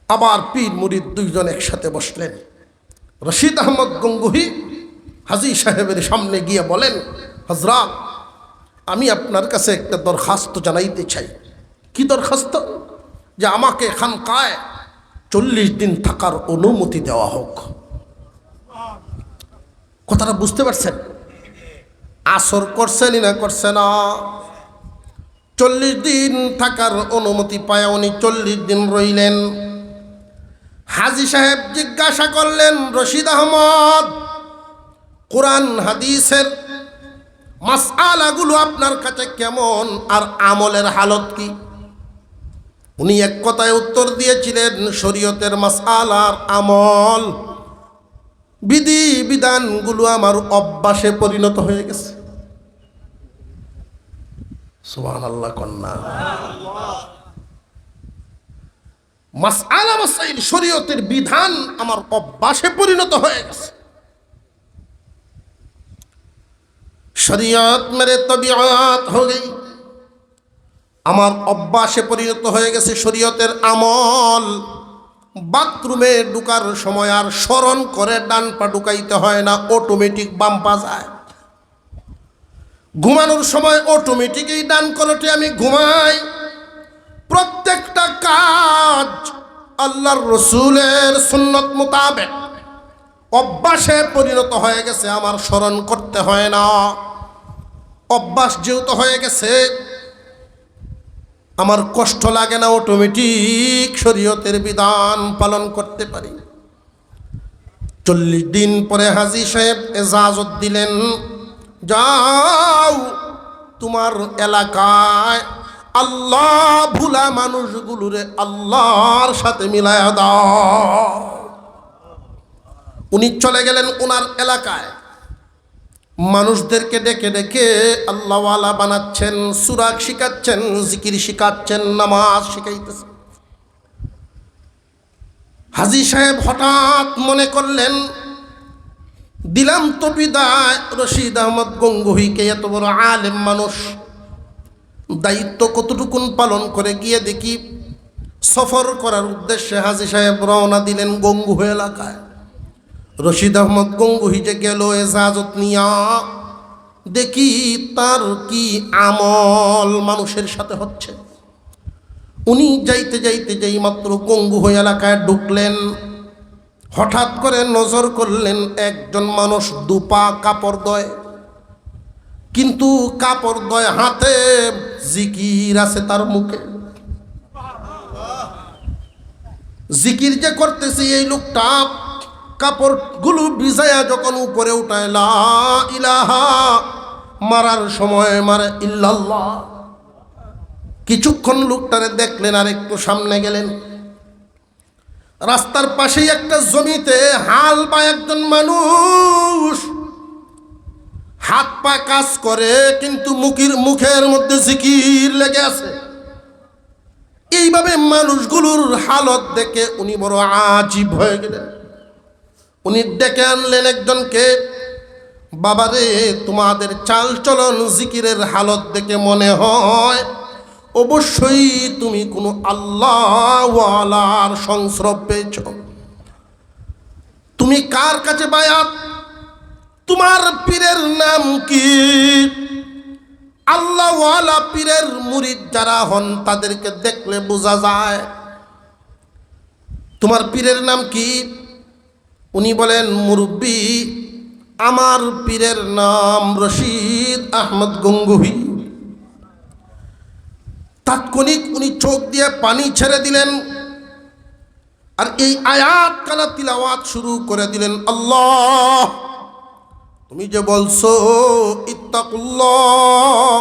আবার পীর মুরিদ 2 জন একসাথে বসলেন। রশিদ আহমদ গঙ্গোহী হাজী সাহেবের সামনে গিয়ে বলেন, হযরত, আমি আপনার কাছে একটা দরখাস্ত জানাইতে চাই। কি দরখাস্ত? যে আমাকে খানকায় 40 দিন থাকার অনুমতি দেওয়া হোক। কথাটা বুঝতে পারছেন? আসর করছেন না করছে না? 40 দিন থাকার অনুমতি পায় উনি 40 দিন রইলেন। হাজী সাহেব জিজ্ঞাসা করলেন, রশিদ আহমদ, কোরআন হাদিসের মাসআলাগুলো আপনার কাছে কেমন, আর আমলের হালত কি? উনি এক কথায় উত্তর দিয়েছিলেন, শরীয়তের মাসআলার আমল বিধি বিধানগুলো আমার অভ্যাসে পরিণত হয়ে গেছে। সুবহানাল্লাহ কন্যা। মাসআলা মাসাইল শরীয়তের বিধান আমার অভ্যাসে পরিণত হয়ে গেছে। শরীয়ত মেরে তবিআত হয়ে গই, আমার অভ্যাসে পরিণত হয়ে গেছে শরীয়তের আমল। বাথরুমে ঢুকার সময় আর স্মরণ করে ডান পা ঢুকাইতে হয় না, অটোমেটিক বাম পা যায়। ঘুমানোর সময় অটোমেটিকই ডান কলটে আমি ঘুমাই। প্রত্যেকটা কাজ আল্লাহর রসুলের সুন্নত মোতাবেক অভ্যাসে পরিণত হয়ে গেছে, আমার স্মরণ করতে হয় না। অভ্যাস যেহেতু হয়ে গেছে, আমার কষ্ট লাগে না, অটোমেটিক শরীয়তের বিধান পালন করতে পারি। 40 দিন পরে হাজী সাহেব এজাজত দিলেন, যাও তোমার এলাকায় আল্লাহ ভুলা মানুষগুলোরে আল্লাহর সাথে মিলায়া দাও। উনি চলে গেলেন ওনার এলাকায়, মানুষদেরকে ডেকে ডেকে আল্লাহওয়ালা বানাচ্ছেন, সুরাক শিখাচ্ছেন, জিকির শিখাচ্ছেন, নামাজ শিখাইতেছেন। হাজী সাহেব হঠাৎ মনে করলেন, দিলাম তো বিদায় রশিদ আহমদ গঙ্গোহীকে, এত বড় আলেম মানুষ, দায়িত্ব কতটুকুন পালন করে গিয়ে দেখি। সফর করার উদ্দেশ্যে হাজী সাহেব রওনা দিলেন গঙ্গোহী এলাকায়। রশিদ আহমদ গঙ্গোহী যে গেল এজাজত নিয়া, দেখি তার কি আমল মানুষের সাথে হচ্ছে। উনি যাইতে যাইতে যেই মাত্র গঙ্গোহী এলাকায় ঢুকলেন, হঠাৎ করে নজর করলেন একজন মানুষ দুপা কাপড় দয়, কিন্তু কাপড় দয় হাতে জিকির আছে তার মুখে। জিকির যে করতেছে এই লোকটা কাপড়গুলো ভিজায়া যখন উপরে উঠায় লা ইলাহা, মারার সময় মারে ইল্লাল্লাহ। কিছুক্ষণ লোকটারে দেখলেন, আর একটু সামনে গেলেন, রাস্তার পাশেই একটা জমিতে হাল বা একজন মানুষ হাত পা কাজ করে, কিন্তু মুখের মধ্যে জিকির লেগে আছে। এইভাবে মানুষগুলোর হালত দেখে উনি বড় আজীব হয়ে গেলেন। উনি ডেকে আনলেন একজনকে, বাবারে তোমাদের চাল চলন জিকিরের হালত দেখে মনে হয় অবশ্যই তুমি কোনো আল্লাহওয়ালার সংস্রব পেয়েছ। তুমি কার কাছে বায়াত? তোমার পীরের নাম কি? আল্লাহওয়ালা পীরের মুরিদ যারা হন তাদেরকে দেখলে বোঝা যায়। তোমার পীরের নাম কি? উনি বলেন, মুরব্বী আমার পীরের নাম রশিদ আহমদ গঙ্গোহী। তাৎক্ষণিক উনি চোখ দিয়ে পানি ছেড়ে দিলেন, আর এই আয়াত কালা তিলাওয়াত শুরু করে দিলেন। আল্লাহ, তুমি যে বলছো ইত্তাকুল্লাহ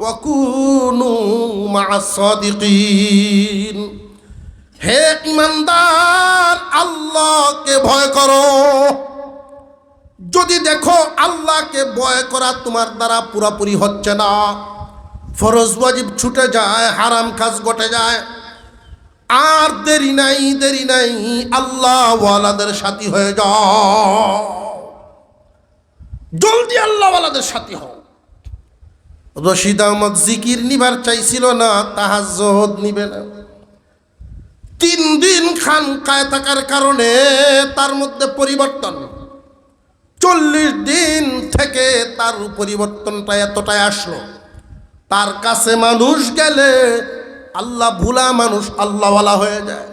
ওয়া কুনু মা'আস সাদিকিন, হে ইমানদার আল্লাহকে ভয় করো। যদি দেখো আল্লাহকে ভয় করা তোমার দ্বারা পুরাপুরি হচ্ছে না, ফরজ ওয়াজিব ছুটে যায়, হারাম কাজ ঘটে যায়, আর দেরি নাই আল্লাহওয়ালাদের সাথী হয়ে যাও। জলদি আল্লাহওয়ালাদের সাথী হও। রশিদ আহমদ জিকির নিবার চাইছিল না, তাহাজ্জুদ নিবে না। 3 দিন খানকায় থাকার কারণে তার মধ্যে পরিবর্তন। 40 দিন থেকে তার পরিবর্তনটা এতটাই আসলো, তার কাছে মানুষ গেলে আল্লাহ ভুলা মানুষ আল্লাহওয়ালা হয়ে যায়।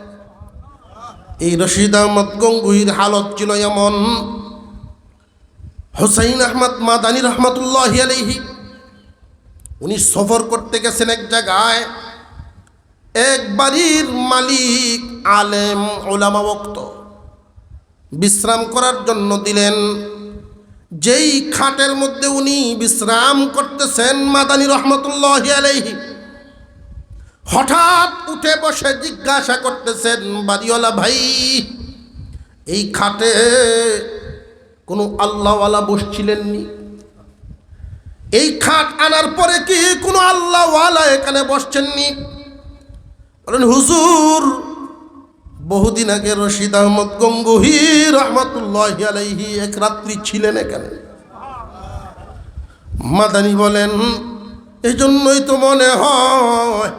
এই রশিদ আহমদ গঙ্গোহীর হালত ছিল এমন। হুসাইন আহমদ মাদানী রহমতুল্লাহি আলাইহি উনি সফর করতে গেছেন এক জায়গায়। এক বাড়ির মালিক আলেম ওলামা বক্ত বিশ্রাম করার জন্য দিলেন। যেই খাটের মধ্যে উনি বিশ্রাম করতেছেন মাদানী রহমতুল্লাহি আলাইহি হঠাৎ উঠে বসে জিজ্ঞাসা করতেছেন, বাড়িওয়ালা ভাই, এই খাটে কোনো আল্লাহওয়ালা বসছিলেননি? এই খাট আনার পরে কি কোনো আল্লাহওয়ালা এখানে বসছেননি? বলেন, হুজুর, বহুদিন আগে রশিদ আহমদ গঙ্গোহী রহমতুল্লাহি আলাইহি এক রাত্রি ছিলেন এখানে। মাদানী বলেন, এই জন্যই তো মনে হয়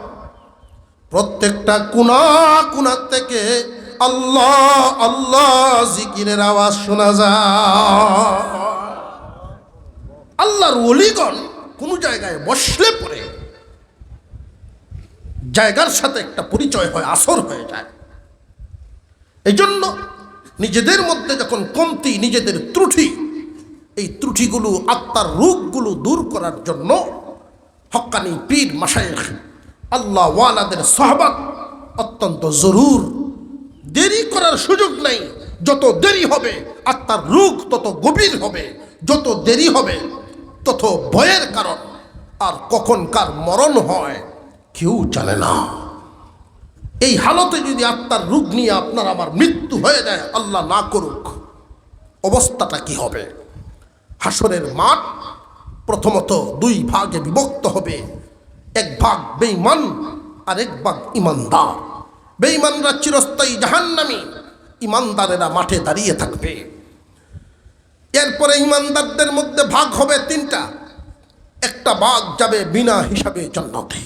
প্রত্যেকটা কোনা থেকে আল্লাহ আল্লাহ জিকিরের আওয়াজ শোনা যায়। আল্লাহর ওলিগণ কোন জায়গায় বসলে পরে জায়গার সাথে একটা পরিচয় হয়, আসর হয়ে যায়। এই জন্য নিজেদের মধ্যে যখন কমতি, নিজেদের ত্রুটি, এই ত্রুটিগুলো, আত্মার রোগগুলো দূর করার জন্য হক্কানি পীর মাশায়েখ আল্লাহ ওয়ালাদের সোহবত অত্যন্ত জরুর। দেরি করার সুযোগ নেই। যত দেরি হবে আত্মার রোগ তত গভীর হবে, যত দেরি হবে তত ভয়ের কারণ। আর কখন কার মরণ হয় কেউ জানে না। এই হালতে যদি আত্মার রোগ নিয়ে আপনার আমার মৃত্যু হয়ে যায়, আল্লাহ না করুক, অবস্থাটা কি হবে? হাসরের মাঠ প্রথমত দুই ভাগে বিভক্ত হবে। এক ভাগ বেঈমান আর এক ভাগ ইমানদার। বেঈমানরা চিরস্থায়ী জাহান্নামী, ইমানদারেরা মাঠে দাঁড়িয়ে থাকবে। এরপরে ইমানদারদের মধ্যে ভাগ হবে তিনটা। একটা ভাগ যাবে বিনা হিসাবে জান্নাতে,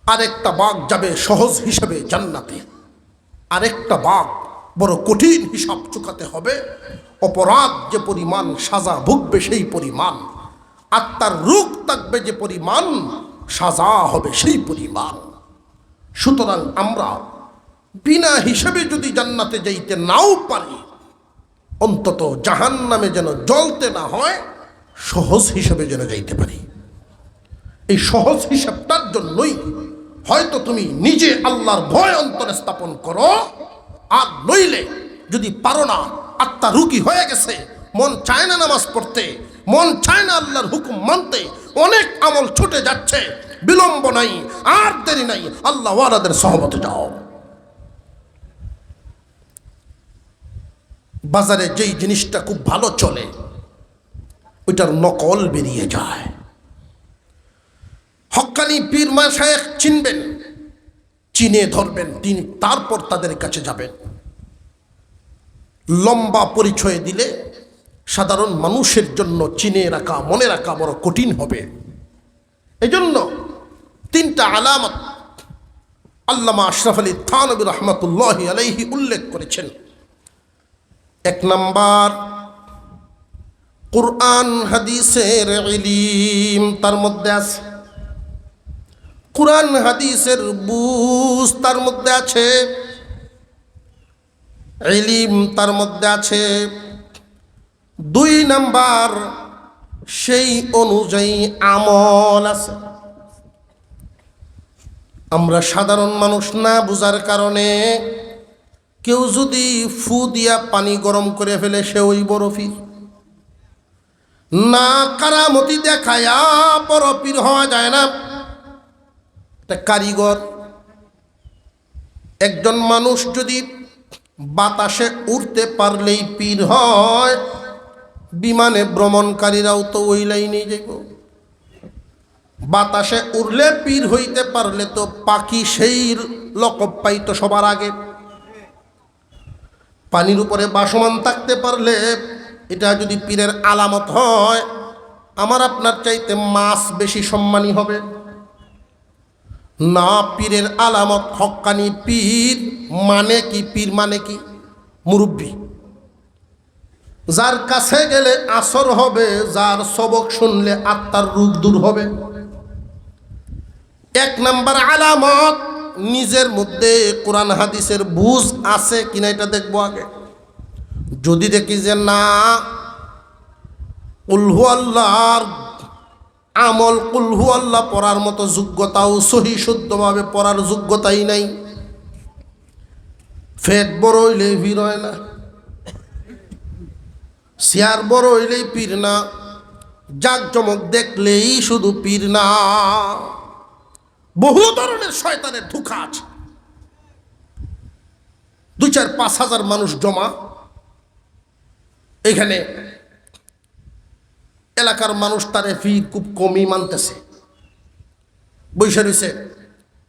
আরেকটা ভাগ যাবে সহজ হিসাবে জান্নাতে, আরেকটা ভাগ বড় কঠিন হিসাব চুকাতে হবে। অপরাধ যে পরিমাণ সাজা ভুগবে সেই পরিমাণ, আত্মার রোগ থাকবে যে পরিমাণ, সাজা হবে সেই পরিমাণ। সুতরাং আমরা বিনা হিসেবে যদি জান্নাতে যাইতে নাও পারি, অন্তত জাহান্নামে যেন জ্বলতে না হয়, সহজ হিসেবে যেন যাইতে পারি। এই সহজ হিসাবটার জন্যই হয়তো তুমি নিজে আল্লাহর ভয় অন্তরে স্থাপন করো, আর নইলে যদি পারো না, আত্মা রুগী হয়ে গেছে, মন চায় না নামাজ পড়তে, মন চায় না আল্লাহর হুকুম মানতে, অনেক আমল ছুটে যাচ্ছে, বিলম্ব নাই, আর দেরি নাই, আল্লাহ ওয়ালাদের সহমতে যাও। বাজারে যেই জিনিসটা খুব ভালো চলে ওইটার নকল বেরিয়ে যায়। হক্কানি পীর মাশায়েখ চিনবেন, চিনে ধরবেন, তিনি তারপর তাদের কাছে যাবেন। লম্বা পরিচয় দিলে সাধারণ মানুষের জন্য চিনে রাখা, মনে রাখা বড় কঠিন হবে। এজন্য তিনটা আলামত আল্লামা আশরাফ আলী থানভী রহমতুল্লাহি আলাইহি উল্লেখ করেছেন। এক নাম্বার, কুরআন হাদিসের ইলম তার মধ্যে আছে, কুরআন হাদিসের বুঝ তার মধ্যে আছে, ইলম তার মধ্যে আছে। দুই নাম্বার, সেই অনুযায়ী আমল আছে। আমরা সাধারণ মানুষ না বুঝার কারণে কেউ যদি ফু দিয়া পানি গরম করে ফেলে সে ওই বড় পীর, না কারামতি দেখায়া বড় পীর হওয়া যায় না। একটা কারিগর, একজন মানুষ যদি বাতাসে উড়তে পারলেই পীর হয়, বিমানে ভ্রমণকারীরাও তো ওই লাইনে যাইব। বাতাসে উড়লে পীর হইতে পারলে তো পাখি সেই লকব পাইতো সবার আগে। পানির উপরে বাসমান থাকতে পারলে এটা যদি পীরের আলামত হয়, আমার আপনার চাইতে মাছ বেশি সম্মানী হবে না। পীরের আলামত হক্কানি পীর মানে কি? পীর মানে কি? মুরব্বী, যার কাছে গেলে আসর হবে, যার সবক শুনলে আত্মার রোগ দূর হবে। এক নাম্বার আলামত, নিজের মধ্যে কোরআন হাদিসের বুঝ আছে কিনা এটা দেখবো আগে। যদি দেখি যে না, কুল হু আল্লাহর আমল, কুল হু আল্লাহ পড়ার মতো যোগ্যতাও, সহি শুদ্ধভাবে পড়ার যোগ্যতাই নাই, ফেট বড় হইলেই পীর হয় না, চেয়ার বড় হইলেই পীর না, জাকজমক দেখলেই শুধু পীর না। বহু ধরনের শয়তানের ধোঁকা আছে। 2-4-5 হাজার মানুষ জমা, এখানে এলাকার মানুষ তারে পীর খুব কমই মানতেছে। বৈশা রয়েছে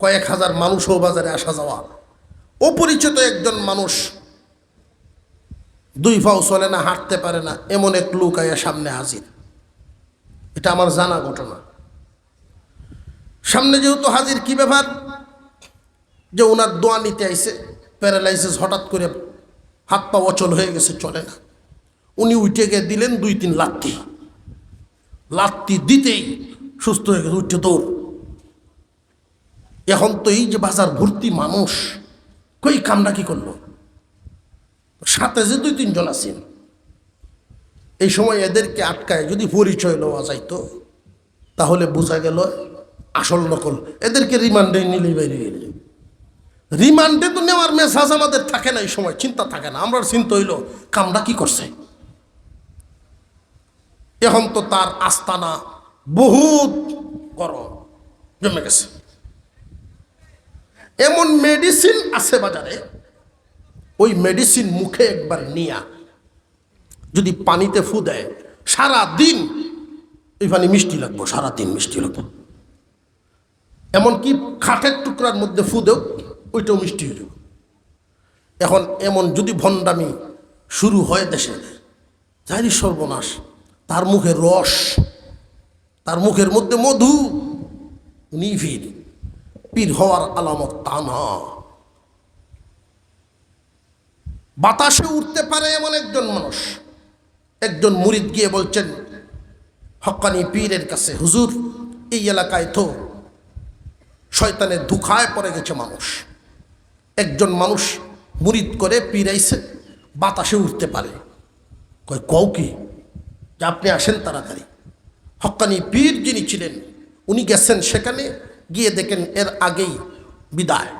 কয়েক হাজার মানুষও বাজারে আসা যাওয়া। অপরিচিত একজন মানুষ, 2 পাও চলে না, হাঁটতে পারে না, এমন এক লোক আয়া সামনে হাজির। এটা আমার জানা ঘটনা। সামনে যেহেতু হাজির, কি ব্যাপার? যে ওনার দোয়া নিতে আইছে, প্যারালাইসিস, হঠাৎ করে হাত পা অচল হয়ে গেছে, চলে না। উনি উঠে গিয়ে দিলেন 2-3 লাত্তি। লাত্তি দিতেই সুস্থ হয়ে গেছে, উঠে দৌড়। এখন তো এই যে বাজার ভর্তি মানুষ, কই কামটা কি করলো? সাথে যে 2-3 জন আছেন, এই সময় এদেরকে আটকায় যদি পরিচয় নেওয়া যাইতো তাহলে বোঝা গেল আসল নকল এদেরকে রিমান্ডে নিলে বাইরে গেলে রিমান্ডে তো নেওয়ার মেজাজ আমাদের থাকে না, এই সময় চিন্তা থাকে না। আমরা চিন্তা হইল কামরা কি করছে। এখন তো তার আস্তানা বহুত গরম জমে গেছে। এমন মেডিসিন আছে বাজারে, ওই মেডিসিন মুখে একবার নিয়া যদি পানিতে ফু দেয় সারা দিন এই পানি মিষ্টি লাগবো, সারাদিন মিষ্টি লাগবো। এমনকি খাটের টুকরার মধ্যে ফু দেও ওইটাও মিষ্টি হয়ে যাবে। এখন এমন যদি ভণ্ডামি শুরু হয় দেশে, যাই সর্বনাশ। তার মুখে রস, তার মুখের মধ্যে মধু, নিভির পীর হওয়ার আলামত তা না। বাতাসে উঠতে পারে এমন একজন মানুষ। একজন মুরিদ গিয়ে বলছেন হক্কানি পীরের কাছে, হুজুর এই এলাকায় তো শয়তানের দুখায় পড়ে গেছে মানুষ। একজন মানুষ মুরিদ করে পীর আইছে, বাতাসে উঠতে পারে। কয় কও কি, যে আপনি আসেন তাড়াতাড়ি। হক্কানি পীর যিনি ছিলেন উনি গেছেন সেখানে, গিয়ে দেখেন এর আগেই বিদায়।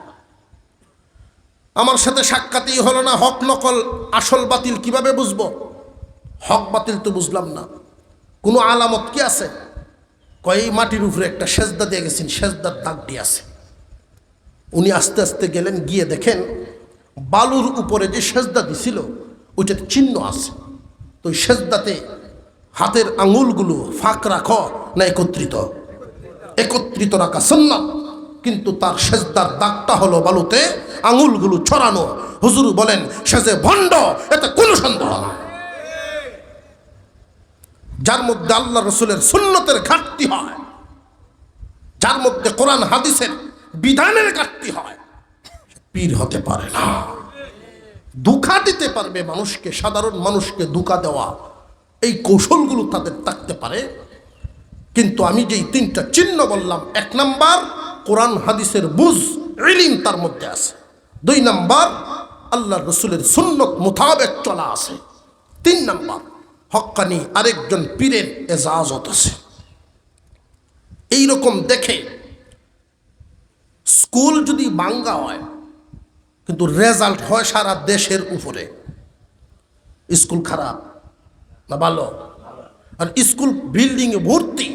আমার সাথে সাক্ষাৎই হলো না। হক নকল আসল বাতিল কিভাবে বুঝবো? হক বাতিল তো বুঝলাম না, কোনো আলামত কি আছে? কয় মাটির উপরে একটা সেজদা দিয়ে গেছেন, সেজদার দাগটি আছে। উনি আস্তে আস্তে গেলেন, গিয়ে দেখেন বালুর উপরে যে সেজদা দিছিল ওইটার চিহ্ন আছে। তো ওই সেজদাতে হাতের আঙুলগুলো ফাঁক রাখো না একত্রিত? একত্রিত রাখা সুন্নাত, কিন্তু তার সেজদার দাগটা হলো বালুতে আঙুলগুলো ছড়ানো। হুজুর বলেন সে যে ভণ্ড, এতে কোনো সন্দেহ না। যার মধ্যে আল্লাহ রসুলের সুন্নতের ঘাটতি হয়, যার মধ্যে কোরআন হাদিসের বিধানের ঘাটতি হয়, পীর হতে পারে না। ধোঁকা দিতে পারবে মানুষকে, সাধারণ মানুষকে ধোঁকা দেওয়া, এই কৌশলগুলো তাদের থাকতে পারে। কিন্তু আমি যেই তিনটা চিহ্ন বললাম, 1 নাম্বার কোরআন হাদিসের বুঝ, ইলম তার মধ্যে আছে। 2 নাম্বার আল্লাহ রসুলের সুন্নত মোতাবেক চলা আছে। 3 নাম্বার হক্কানি আরেকজন পীরের এজাজত আছে। এইরকম দেখে স্কুল যদি বাঙ্গা হয় কিন্তু রেজাল্ট হয় সারা দেশের উপরে। স্কুল খারাপ না ভালো? আর স্কুল বিল্ডিংয়ে ভর্তি,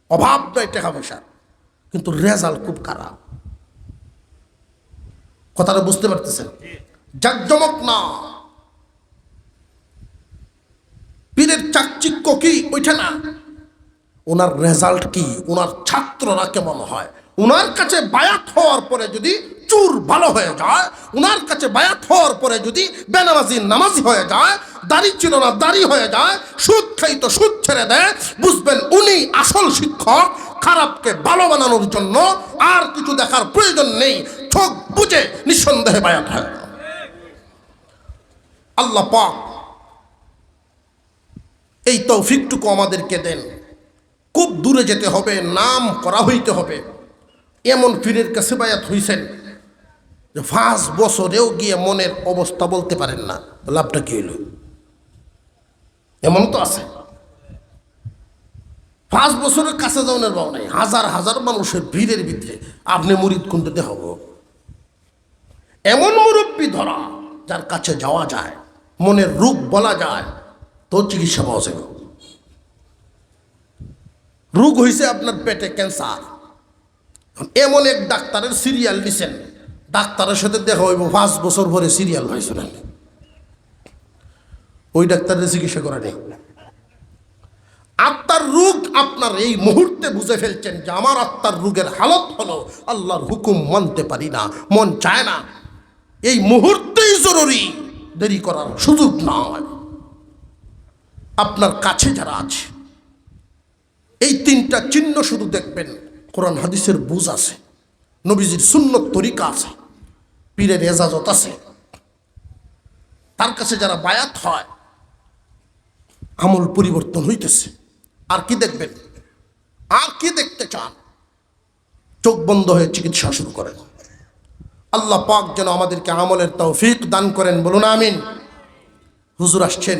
অভাব নয় টাকা পয়সা, কিন্তু রেজাল্ট খুব খারাপ। কথাটা বুঝতে পারতেছেন? জাকজমক না, পীরের চাকচিক্য কি ওইটা না, ওনার রেজাল্ট কি, ওনার ছাত্ররা কেমন হয়। ওনার কাছে বায়াত হওয়ার পরে যদি চুর ভালো হয়ে যায়, ওনার কাছে বায়াত হওয়ার পরে যদি বেনামাজি নামাজি হয়ে যায়, দাড়ি ছিল না দাড়ি হয়ে যায়, সুদ খাইতো সুদ ছেড়ে দেয়, বুঝবেন উনি আসল শিক্ষক। খারাপকে ভালো বানানোর জন্য আর কিছু দেখার প্রয়োজন নেই, চোখ বুঝে নিঃসন্দেহে বায়াত হয়। আল্লাহ পাক এই তৌফিকটুকু আমাদেরকে দেন। খুব দূরে যেতে হবে, নাম করা হইতে হবে। এমন পীরের কাছে বায়াত হইছেন যে 5 বছরেও গিয়ে মনের অবস্থা বলতে পারেন না, লাভটা কি হইল? এমন তো আছে। 5 বছরের কাছে যাওয়ার ভাব নাই, হাজার হাজার মানুষের ভিড়ের ভিতরে আপনি মুরিদ কোনটা দেখাব? এমন মুরব্বী ধরা যার কাছে যাওয়া যায়, মনের রোগ বলা যায়, তো চিকিৎসা পাওয়া যাবে। রোগ হয়েছে আপনার পেটে ক্যান্সার, এমন এক ডাক্তারের সিরিয়াল দিচ্ছেন, ডাক্তারের সাথে দেখা হইব 5 বছর পরে সিরিয়াল হয়েছে না, ওই ডাক্তারের চিকিৎসা করা নেই। আত্মার রোগ আপনার এই মুহূর্তে বুঝে ফেলছেন যে আমার আত্মার রোগের হালত হলো আল্লাহর হুকুম মানতে পারি না, মন চায় না, এই মুহূর্তেই জরুরি, দেরি করার সুযোগ নয়। আপনার কাছে যারা আছে এই 3টা চিহ্ন শুধু দেখবেন, কোরআন হাদিসের বুঝ আছে, নবীজির সুন্নত তরিকা আছে, পীরের এজাজত আছে, তার কাছে যারা বায়াত হয় আমল পরিবর্তন হইতেছে। আর কি দেখবেন? আর কি দেখতে চান? চোখ বন্ধ হয়ে চিকিৎসা শুরু করেন। আল্লাহ পাক যেন আমাদেরকে আমলের তৌফিক দান করেন, বলুন আমিন। হুজুর আসছেন।